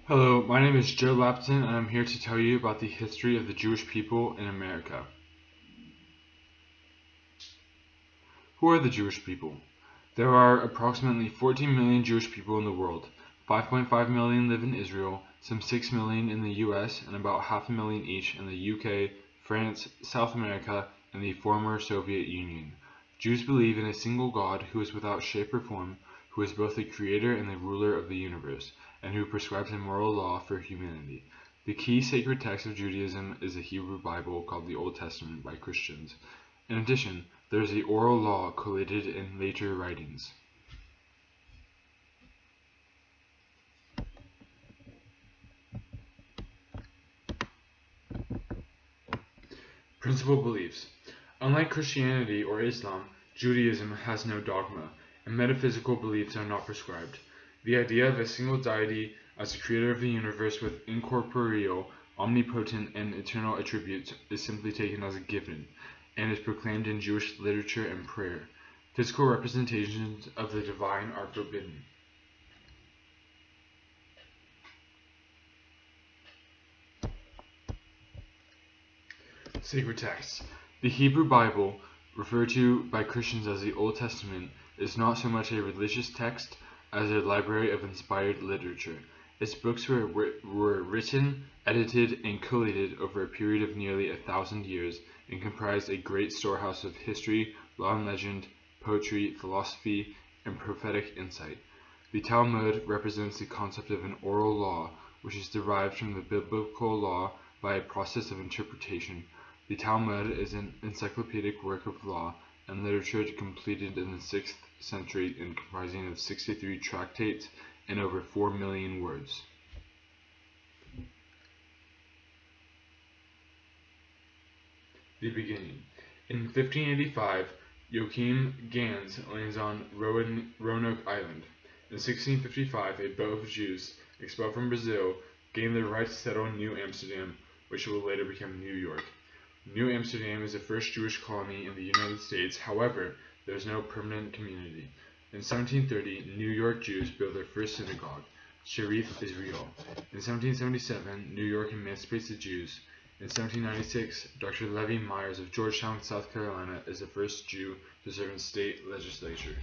Hello, my name is Joe Lapton, and I'm here to tell you about the history of the Jewish people in America. Who are the Jewish people? There are approximately 14 million Jewish people in the world. 5.5 million live in Israel, some 6 million in the US, and about half a million each in the UK, France, South America, and the former Soviet Union. Jews believe in a single God who is without shape or form, who is both the creator and the ruler of the universe, and who prescribes a moral law for humanity. The key sacred text of Judaism is the Hebrew Bible, called the Old Testament by Christians. In addition, there is the oral law collated in later writings. Principal beliefs. Unlike Christianity or Islam, Judaism has no dogma, and metaphysical beliefs are not prescribed. The idea of a single deity as the creator of the universe with incorporeal, omnipotent, and eternal attributes is simply taken as a given, and is proclaimed in Jewish literature and prayer. Physical representations of the divine are forbidden. Sacred texts. The Hebrew Bible, referred to by Christians as the Old Testament, is not so much a religious text as a library of inspired literature. Its books were written, edited, and collated over a period of nearly 1,000 years and comprised a great storehouse of history, law and legend, poetry, philosophy, and prophetic insight. The Talmud represents the concept of an oral law, which is derived from the biblical law by a process of interpretation. The Talmud is an encyclopedic work of law and literature completed in the 6th century and comprising of 63 tractates and over 4 million words. The beginning. In 1585, Joachim Gans lands on Roanoke Island. In 1655, a boat of Jews expelled from Brazil gained the right to settle New Amsterdam, which will later become New York. New Amsterdam is the first Jewish colony in the United States. However, there is no permanent community. In 1730, New York Jews built their first synagogue, Sharif Israel. In 1777, New York emancipates the Jews. In 1796, Dr. Levi Myers of Georgetown, South Carolina, is the first Jew to serve in state legislature.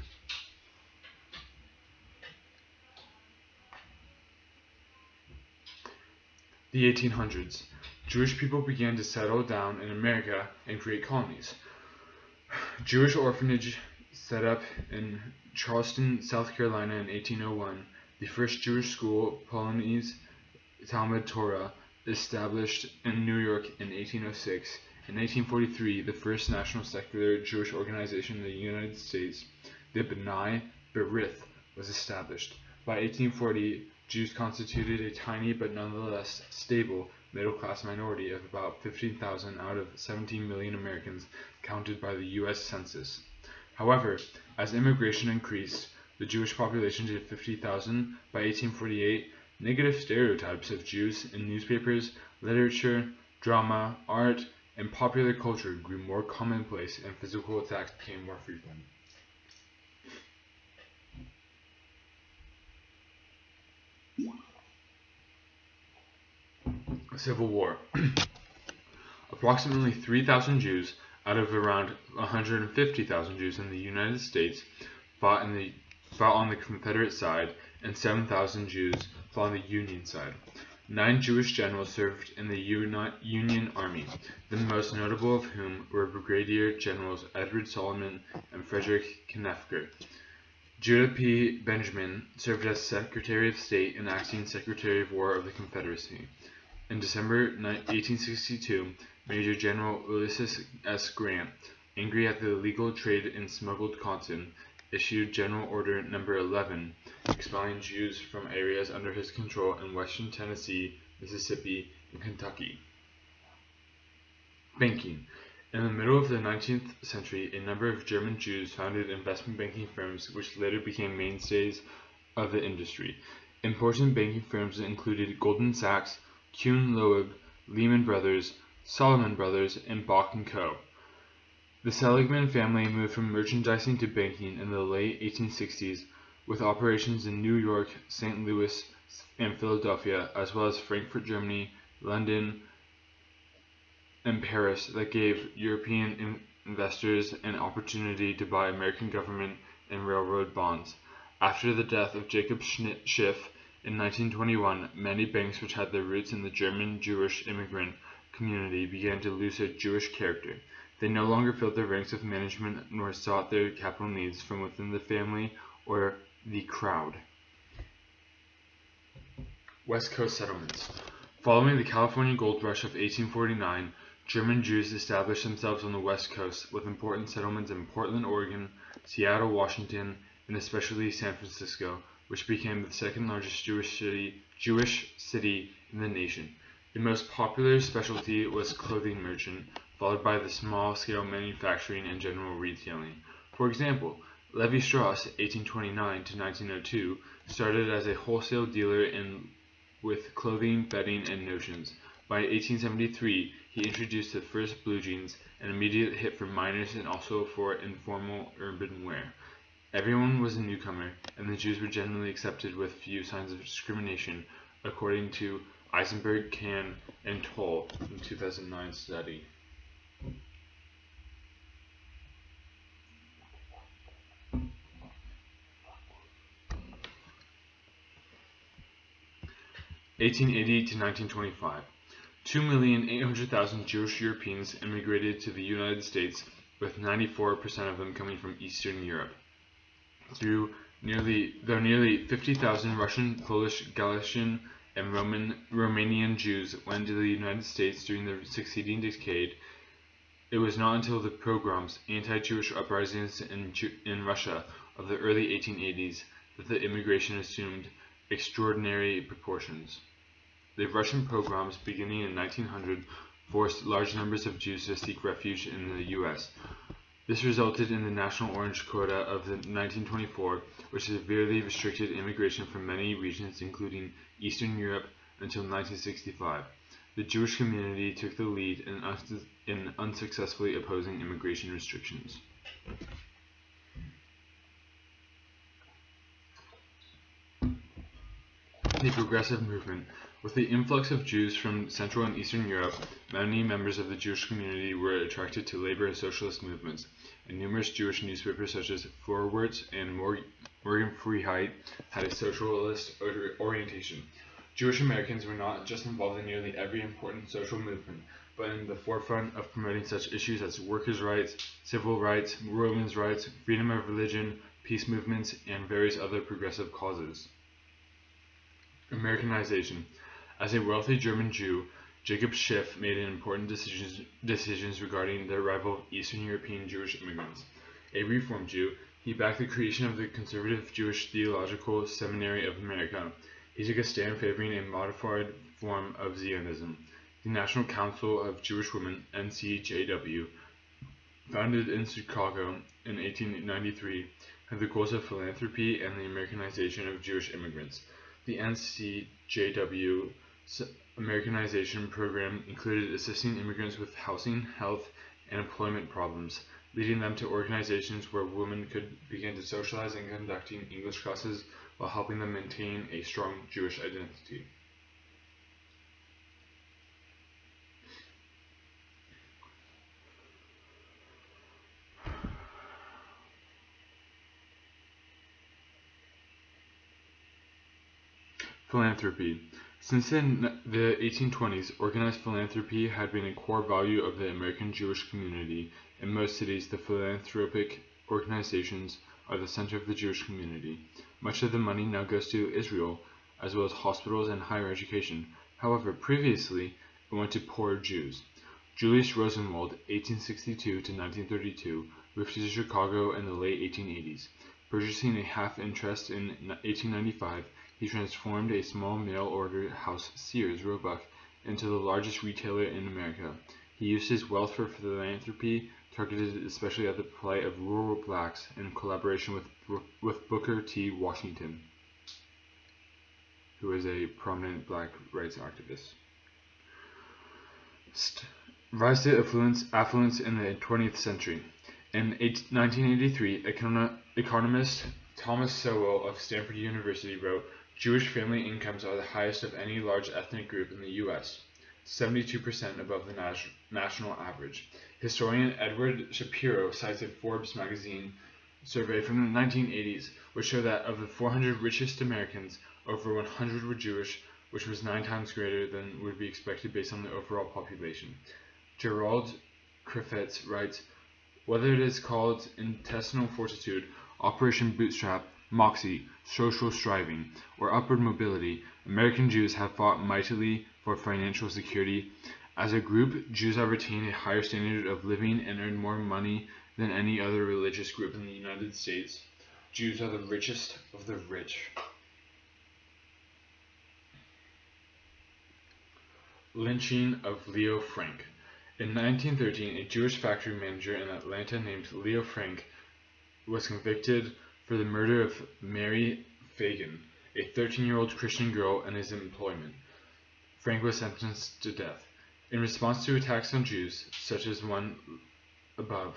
The 1800s. Jewish people began to settle down in America and create colonies. Jewish orphanage set up in Charleston, South Carolina in 1801. The first Jewish school, Polonese Talmud Torah, established in New York in 1806. In 1843, the first national secular Jewish organization in the United States, the B'nai B'rith, was established. By 1840, Jews constituted a tiny but nonetheless stable middle-class minority of about 15,000 out of 17 million Americans counted by the U.S. Census. However, as immigration increased the Jewish population to 50,000 by 1848, negative stereotypes of Jews in newspapers, literature, drama, art, and popular culture grew more commonplace and physical attacks became more frequent. Civil War. Approximately 3,000 Jews out of around 150,000 Jews in the United States fought on the Confederate side, and 7,000 Jews fought on the Union side. 9 Jewish generals served in the Union Army, the most notable of whom were Brigadier Generals Edward Solomon and Frederick Knepfer. Judah P. Benjamin served as Secretary of State and acting Secretary of War of the Confederacy. In December 1862, Major General Ulysses S. Grant, angry at the illegal trade in smuggled cotton, issued General Order No. 11, expelling Jews from areas under his control in western Tennessee, Mississippi, and Kentucky. Banking. In the middle of the 19th century, a number of German Jews founded investment banking firms which later became mainstays of the industry. Important banking firms included Goldman Sachs, Kuhn Loeb, Lehman Brothers, Salomon Brothers, and Bach & Co. The Seligman family moved from merchandising to banking in the late 1860s, with operations in New York, St. Louis, and Philadelphia, as well as Frankfurt, Germany, London, and Paris, that gave European investors an opportunity to buy American government and railroad bonds. After the death of Jacob Schiff in 1921, many banks which had their roots in the German Jewish immigrant community began to lose their Jewish character. They no longer filled their ranks with management nor sought their capital needs from within the family or the crowd. West Coast settlements. Following the California gold rush of 1849, German Jews established themselves on the West Coast, with important settlements in Portland, Oregon, Seattle, Washington, and especially San Francisco, which became the second largest Jewish city in the nation. The most popular specialty was clothing merchant, followed by the small-scale manufacturing and general retailing. For example, Levi Strauss, 1829 to 1902, started as a wholesale dealer with clothing, bedding, and notions. By 1873, he introduced the first blue jeans, an immediate hit for miners and also for informal urban wear. Everyone was a newcomer, and the Jews were generally accepted with few signs of discrimination, according to Eisenberg, Kahn, and Toll in 2009 study. (1880 to 1925). 2,800,000 Jewish Europeans immigrated to the United States, with 94% of them coming from Eastern Europe. Though nearly 50,000 Russian, Polish, Galician, and Romanian Jews went to the United States during the succeeding decade, it was not until the pogroms, anti-Jewish uprisings in Russia of the early 1880s, that the immigration assumed extraordinary proportions. The Russian pogroms, beginning in 1900, forced large numbers of Jews to seek refuge in the U.S. This resulted in the National Orange Quota of 1924, which severely restricted immigration from many regions, including Eastern Europe, until 1965. The Jewish community took the lead in unsuccessfully opposing immigration restrictions. The Progressive Movement. With the influx of Jews from Central and Eastern Europe, many members of the Jewish community were attracted to labor and socialist movements, and numerous Jewish newspapers such as Vorwärts and Morgen Freiheit had a socialist orientation. Jewish Americans were not just involved in nearly every important social movement, but in the forefront of promoting such issues as workers' rights, civil rights, women's rights, freedom of religion, peace movements, and various other progressive causes. Americanization. As a wealthy German Jew, Jacob Schiff made important decisions regarding the arrival of Eastern European Jewish immigrants. A Reform Jew, he backed the creation of the Conservative Jewish Theological Seminary of America. He took a stand favoring a modified form of Zionism. The National Council of Jewish Women, NCJW, founded in Chicago in 1893, had the goals of philanthropy and the Americanization of Jewish immigrants. The NCJW Americanization program included assisting immigrants with housing, health, and employment problems, leading them to organizations where women could begin to socialize and conducting English classes while helping them maintain a strong Jewish identity. Philanthropy. Since the 1820s, organized philanthropy had been a core value of the American Jewish community. In most cities, the philanthropic organizations are the center of the Jewish community. Much of the money now goes to Israel, as well as hospitals and higher education. However, previously, it went to poor Jews. Julius Rosenwald, 1862 to 1932, moved to Chicago in the late 1880s. Purchasing a half interest in 1895, he transformed a small mail-order house, Sears Roebuck, into the largest retailer in America. He used his wealth for philanthropy, targeted especially at the plight of rural blacks, in collaboration with Booker T. Washington, who was a prominent black rights activist. Rise to affluence in the 20th century. In 1983, economist Thomas Sowell of Stanford University wrote, Jewish family incomes are the highest of any large ethnic group in the U.S., 72% above the national average. Historian Edward Shapiro cites a Forbes magazine survey from the 1980s, which showed that of the 400 richest Americans, over 100 were Jewish, which was 9 times greater than would be expected based on the overall population. Gerald Griffiths writes, whether it is called intestinal fortitude, Operation Bootstrap, Moxie, social striving, or upward mobility, American Jews have fought mightily for financial security. As a group, Jews have retained a higher standard of living and earned more money than any other religious group in the United States. Jews are the richest of the rich. Lynching of Leo Frank. In 1913, a Jewish factory manager in Atlanta named Leo Frank was convicted for the murder of Mary Fagan, a 13-year-old Christian girl, and his employment. Frank was sentenced to death. In response to attacks on Jews, such as one above,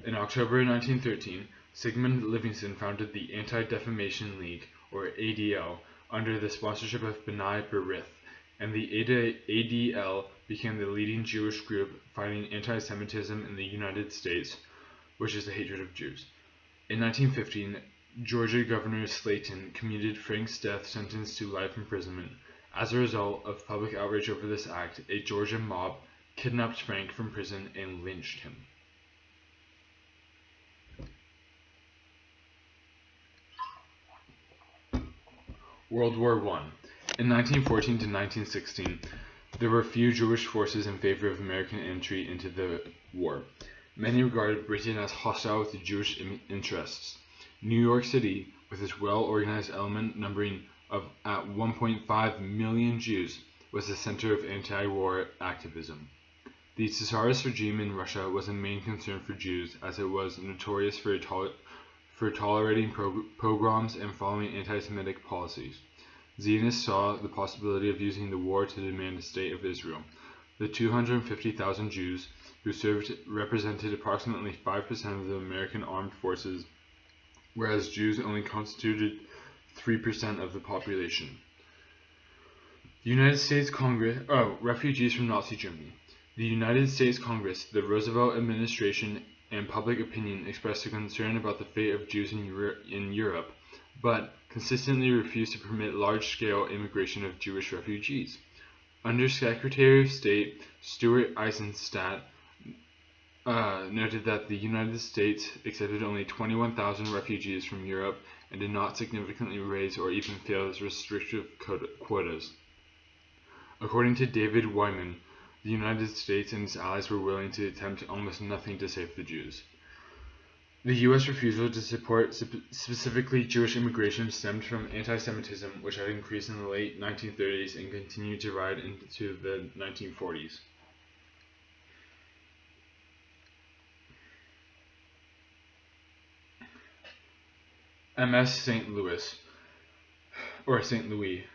in October 1913, Sigmund Livingston founded the Anti-Defamation League, or ADL, under the sponsorship of B'nai B'rith, and the ADL became the leading Jewish group fighting anti-Semitism in the United States, which is the hatred of Jews. In 1915, Georgia Governor Slayton commuted Frank's death sentence to life imprisonment. As a result of public outrage over this act, a Georgia mob kidnapped Frank from prison and lynched him. World War I. In 1914 to 1916, there were few Jewish forces in favor of American entry into the war. Many regarded Britain as hostile to Jewish interests. New York City, with its well-organized element numbering at 1.5 million Jews, was the center of anti-war activism. The Tsarist regime in Russia was a main concern for Jews, as it was notorious for tolerating pogroms and following anti-Semitic policies. Zionists saw the possibility of using the war to demand a state of Israel. The 250,000 Jews who served represented approximately 5% of the American armed forces, whereas Jews only constituted 3% of the population. The United States Congress, refugees from Nazi Germany. The United States Congress, the Roosevelt administration, and public opinion expressed a concern about the fate of Jews in Europe, but consistently refused to permit large-scale immigration of Jewish refugees. Under Secretary of State Stuart Eizenstat noted that the United States accepted only 21,000 refugees from Europe and did not significantly raise or even fail its restrictive quotas. According to David Wyman, the United States and its allies were willing to attempt almost nothing to save the Jews. The U.S. refusal to support specifically Jewish immigration stemmed from anti-Semitism, which had increased in the late 1930s and continued to ride into the 1940s. MS St. Louis, or St. Louis.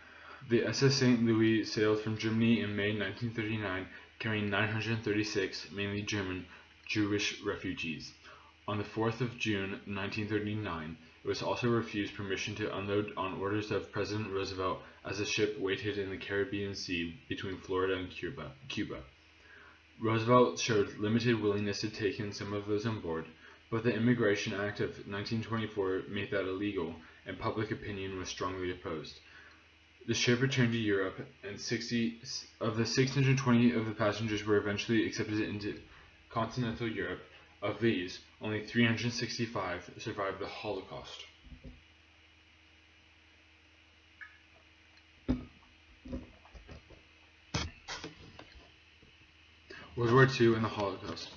The SS St. Louis sailed from Germany in May 1939, carrying 936, mainly German, Jewish refugees. On the 4th of June 1939, it was also refused permission to unload on orders of President Roosevelt as the ship waited in the Caribbean Sea between Florida and Cuba. Roosevelt showed limited willingness to take in some of those on board, but the Immigration Act of 1924 made that illegal, and public opinion was strongly opposed. The ship returned to Europe, and 60 of the 620 of the passengers were eventually accepted into continental Europe. Of these, only 365 survived the Holocaust. World War II and the Holocaust.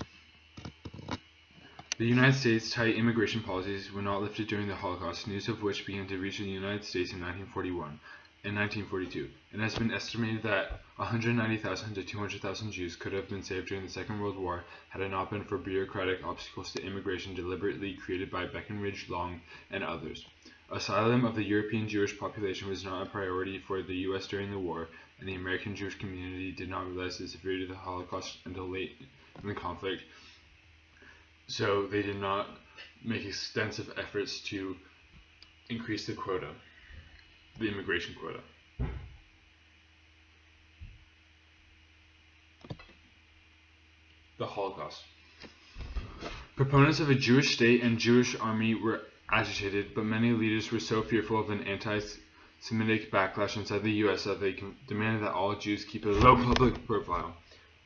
The United States' tight immigration policies were not lifted during the Holocaust, news of which began to reach the United States in 1941 and 1942, and has been estimated that 190,000 to 200,000 Jews could have been saved during the Second World War had it not been for bureaucratic obstacles to immigration deliberately created by Breckinridge, Long, and others. Asylum of the European Jewish population was not a priority for the U.S. during the war, and the American Jewish community did not realize the severity of the Holocaust until late in the conflict, so they did not make extensive efforts to increase the immigration quota. The Holocaust. Proponents of a Jewish state and Jewish army were agitated, but many leaders were so fearful of an anti-Semitic backlash inside the U.S. that they demanded that all Jews keep a low public profile.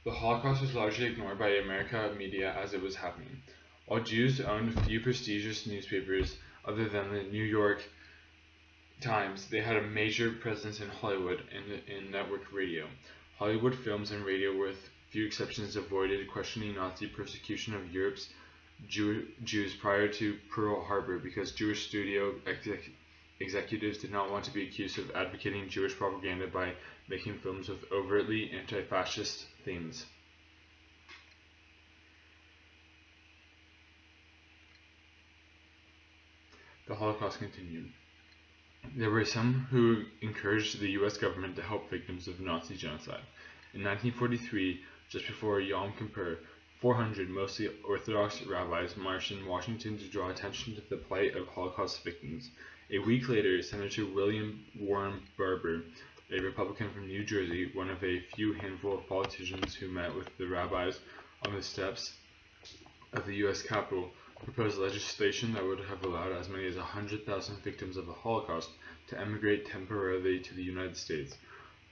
The Holocaust was largely ignored by American media as it was happening. While Jews owned few prestigious newspapers other than the New York Times, they had a major presence in Hollywood and in network radio. Hollywood films and radio, with few exceptions, avoided questioning Nazi persecution of Europe's Jews prior to Pearl Harbor because Jewish studio executives did not want to be accused of advocating Jewish propaganda by making films with overtly anti-fascist themes. The Holocaust continued. There were some who encouraged the U.S. government to help victims of Nazi genocide. In 1943, just before Yom Kippur, 400 mostly Orthodox rabbis marched in Washington to draw attention to the plight of Holocaust victims. A week later, Senator William Warren Barber, a Republican from New Jersey, one of a few handful of politicians who met with the rabbis on the steps of the U.S. Capitol, proposed legislation that would have allowed as many as 100,000 victims of the Holocaust to emigrate temporarily to the United States.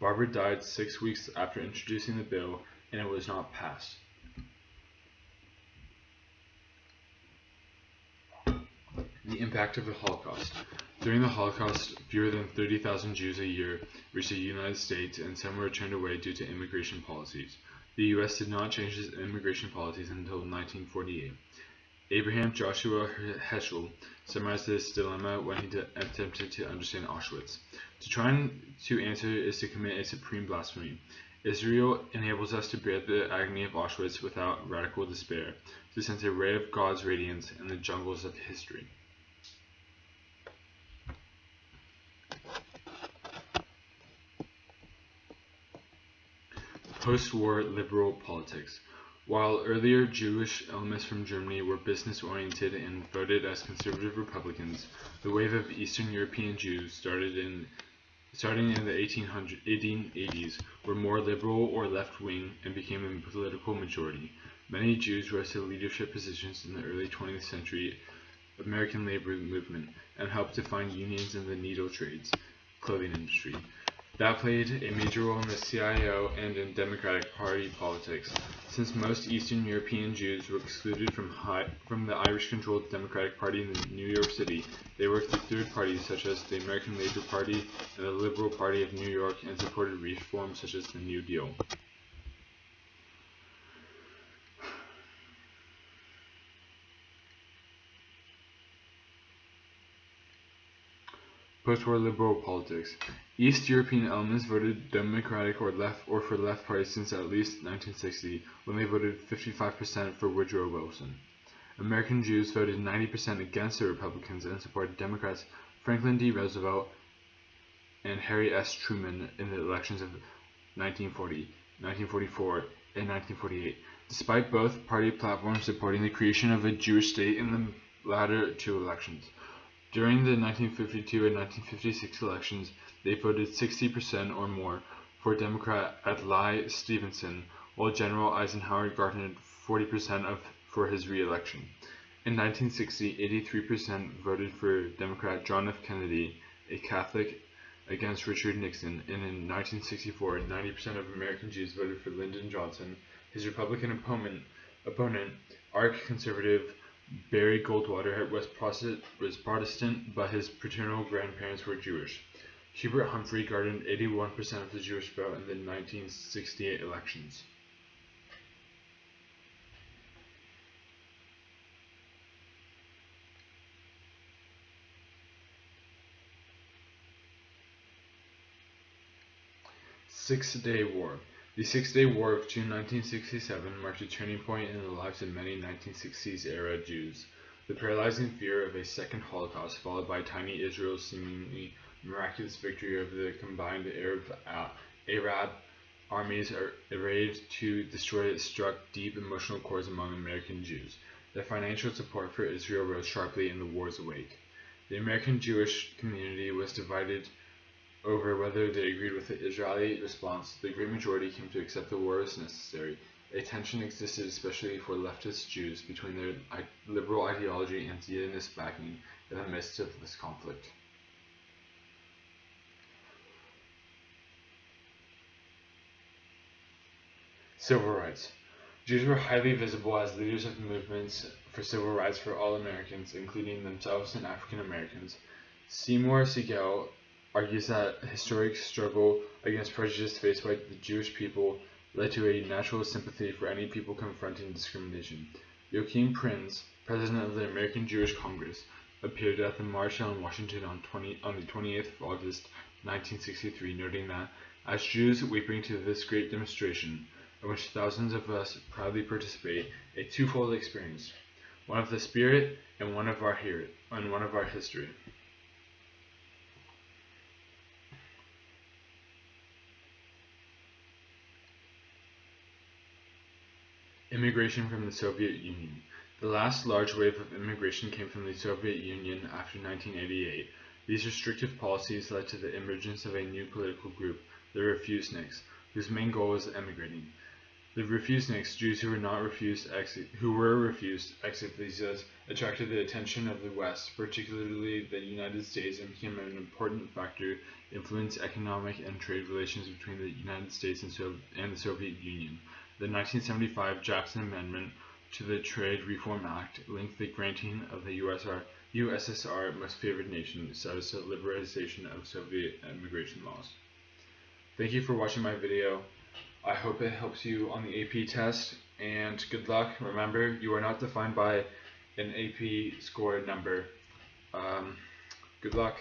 Barber died 6 weeks after introducing the bill, and it was not passed. The impact of the Holocaust. During the Holocaust, fewer than 30,000 Jews a year reached the United States, and some were turned away due to immigration policies. The U.S. did not change its immigration policies until 1948. Abraham Joshua Heschel summarized this dilemma when he attempted to understand Auschwitz. To try to answer is to commit a supreme blasphemy. Israel enables us to bear the agony of Auschwitz without radical despair, to sense a ray of God's radiance in the jungles of history. Post-war liberal politics. While earlier Jewish elements from Germany were business-oriented and voted as conservative Republicans, the wave of Eastern European Jews starting in the 1880s were more liberal or left-wing and became a political majority. Many Jews rose to leadership positions in the early 20th century American labor movement and helped to find unions in the needle trades, clothing industry. That played a major role in the CIO and in Democratic Party politics. Since most Eastern European Jews were excluded from the Irish-controlled Democratic Party in New York City, they worked with third parties such as the American Labor Party and the Liberal Party of New York and supported reforms such as the New Deal. Post-war liberal politics. East European elements voted Democratic or for left parties since at least 1960, when they voted 55% for Woodrow Wilson. American Jews voted 90% against the Republicans and supported Democrats Franklin D. Roosevelt and Harry S. Truman in the elections of 1940, 1944, and 1948, despite both party platforms supporting the creation of a Jewish state in the latter two elections. During the 1952 and 1956 elections, they voted 60% or more for Democrat Adlai Stevenson, while General Eisenhower garnered 40% for his re-election. In 1960, 83% voted for Democrat John F. Kennedy, a Catholic, against Richard Nixon, and in 1964, 90% of American Jews voted for Lyndon Johnson. His Republican opponent, arch-conservative Barry Goldwater, was Protestant, but his paternal grandparents were Jewish. Hubert Humphrey garnered 81% of the Jewish vote in the 1968 elections. Six-Day War. The Six-Day War of June 1967 marked a turning point in the lives of many 1960s-era Jews. The paralyzing fear of a second Holocaust, followed by tiny Israel's seemingly miraculous victory over the combined Arab armies arrayed to destroy it, struck deep emotional chords among American Jews. Their financial support for Israel rose sharply in the war's wake. The American Jewish community was divided over whether they agreed with the Israeli response. The great majority came to accept the war as necessary. A tension existed, especially for leftist Jews, between their liberal ideology and Zionist backing in the midst of this conflict. Civil rights. Jews were highly visible as leaders of movements for civil rights for all Americans, including themselves and African Americans. Seymour Siegel argues that the historic struggle against prejudice faced by the Jewish people led to a natural sympathy for any people confronting discrimination. Joachim Prinz, president of the American Jewish Congress, appeared at the march on Washington on the 28th of August 1963, noting that, as Jews, we bring to this great demonstration, in which thousands of us proudly participate, a twofold experience, one of the spirit and one of our history. Immigration from the Soviet Union. The last large wave of immigration came from the Soviet Union after 1988. These restrictive policies led to the emergence of a new political group, the Refuseniks, whose main goal was emigrating. The Refuseniks, Jews who were refused exit visas, attracted the attention of the West, particularly the United States, and became an important factor to influence economic and trade relations between the United States and the Soviet Union. The 1975 Jackson Amendment to the Trade Reform Act linked the granting of the USSR Most Favored Nation status to liberalization of Soviet immigration laws. Thank you for watching my video. I hope it helps you on the AP test, and good luck. Remember, you are not defined by an AP score number. Good luck.